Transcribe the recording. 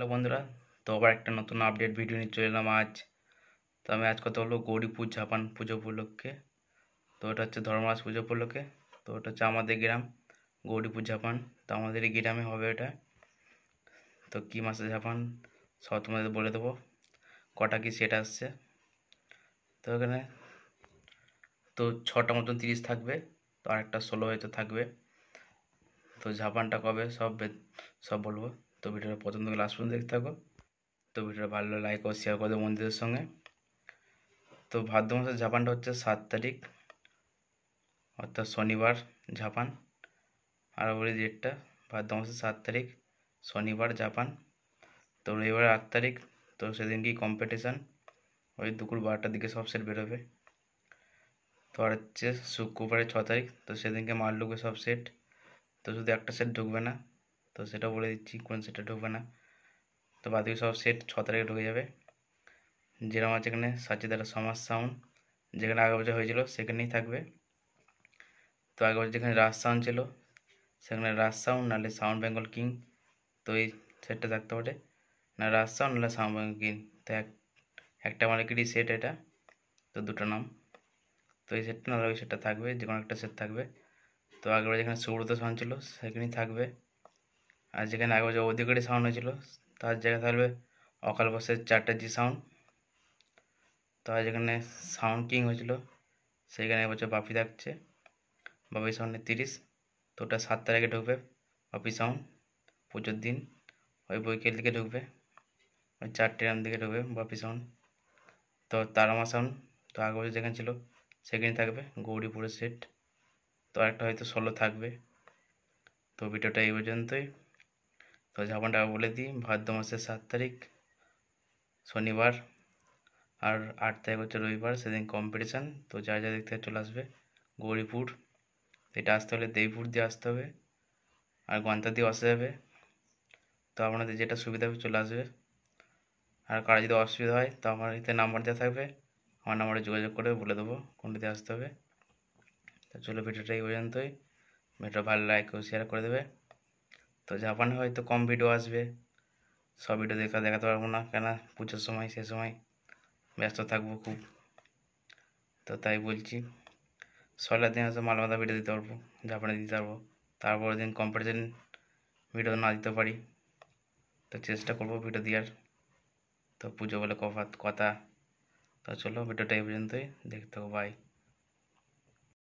Hello বন্ধুরা, তো আবার একটা নতুন আপডেট ভিডিও নিয়ে চলে এলাম আজ। তো আমি আজ কথা বলবো গৌরীপুর ঝাপান পুজো উপলক্ষে। তো ওটা হচ্ছে ধর্মরাজ পুজো উপলক্ষে। তো ওটা হচ্ছে আমাদের গ্রাম গৌরীপুর ঝাপান। তো আমাদের এই গ্রামে হবে এটা। তো কী মাসে ঝাপান সব তোমাদের বলে দেবো, কটা কি সেট আসছে। তো এখানে তো 6টা মতন 30 থাকবে, তো আরেকটা 16 হয়তো থাকবে। তো ঝাপানটা কবে সব বলবো। তো ভিডিওটা প্রথম থেকে লাস্ট পর্যন্ত দেখতে থাকো। তো ভিডিওটা ভালো লাইক ও শেয়ার করে দেবো বন্ধুদের সঙ্গে। তো ভাদ্র মাসের ঝাপানটা হচ্ছে 7 তারিখ, অর্থাৎ শনিবার ঝাপান। আর বলি ডেটটা, ভাদ্র মাসের 7 তারিখ শনিবার ঝাপান। তো রবিবার 8 তারিখ, তো সেদিনকেই কম্পিটিশান। ওই দুপুর 12টার দিকে সব সেট বেরোবে। তো আর হচ্ছে শুক্রবারে 6 তারিখ, তো সেদিনকে মাল ঢুকবে সব সেট। তো শুধু একটা সেট ঢুকবে না, তো সেটা বলে দিচ্ছি কোন সেটটা ঢুকবে না। তো বাকি সব সেট 6 তারিখে ঢুকে যাবে। যেরকম আছে এখানে সাচিদারা সমাজ সাউন্ড, যেখানে আগের বছর হয়েছিল সেখানেই থাকবে। তো আগের বছর যেখানে রাজ সাউন্ড ছিল সেখানে রাজ সাউন্ড নাহলে সাউন্ড বেঙ্গল কিং, তো এই সেটটা থাকতে পারে। না রাজ সাউন্ড নাহলে সাউন্ড বেঙ্গল কিং, তো একটা মালিকেরই সেট এটা, তো দুটো নাম। তো এই সেটটা নাহলে ওই সেটটা থাকবে, যে কোনো একটা সেট থাকবে। তো আগেরবার যেখানে সুব্রত সাউন্ড ছিল সেখানেই থাকবে। আর যেখানে আগের বছর অধিকারী সাউন্ড হয়েছিল তার জায়গায় থাকবে অকাল বসের চ্যাটার্জি সাউন্ড। তো আর যেখানে সাউন্ড কিং হয়েছিল সেখানে এবছর বাপি থাকছে, বাপি সাউন্ডের 30। তো ওটা 7 তারিখে ঢুকবে বাপি সাউন্ড পুজোর দিন, ওই বৈকাল দিকে ঢুকবে, ওই 4টের দিকে ঢুকবে বাপি সাউন্ড। তো তারামা সাউন্ড, তো আগে বছর যেখানে ছিল সেখানে থাকবে গৌরীপুরের সেট। তো একটা হয়তো 16 থাকবে। তো ভিডিওটা এই পর্যন্তই। তো ঝাপানটা বলে দিই, ভাদ্র মাসের 7 তারিখ শনিবার, আর 8 তারিখ হচ্ছে রবিবার, সেদিন কম্পিটিশান। তো যা যা দেখতে চলে আসবে গৌরীপুর। এটা আসতে হলে দেবীপুর দিয়ে আসতে হবে, আর গন্তা দিয়ে আসা যাবে। তো আপনাদের যেটা সুবিধা হবে চলে আসবে। আর কারো যদি অসুবিধা হয় তো আমার এতে নাম্বার দেওয়া থাকবে, আমার নাম্বারে যোগাযোগ করে বলে দেবো কোনটাতে আসতে হবে। তো চলো ভিডিওটা এই পর্যন্তই। ভিডিওটা ভালো লাইক ও শেয়ার করে দেবে। তো জাপানে হয়তো কম ভিডিও আসবে, সব ভিডিও দেখাতে পারবো না, কেন পুজোর সময় সে সময় ব্যস্ত থাকবো খুব। তো তাই বলছি, সরলার দিন হয়তো মালমাদা ভিডিও দিতে পারবো, জাপানে দিতে পারবো। তারপরের দিন কম্পিটিশন ভিডিও না দিতে পারি, তো চেষ্টা করবো ভিডিও দেওয়ার। তো পুজো বলে কথা। তো চলো ভিডিওটা এই পর্যন্তই, দেখতে থাকো, বাই।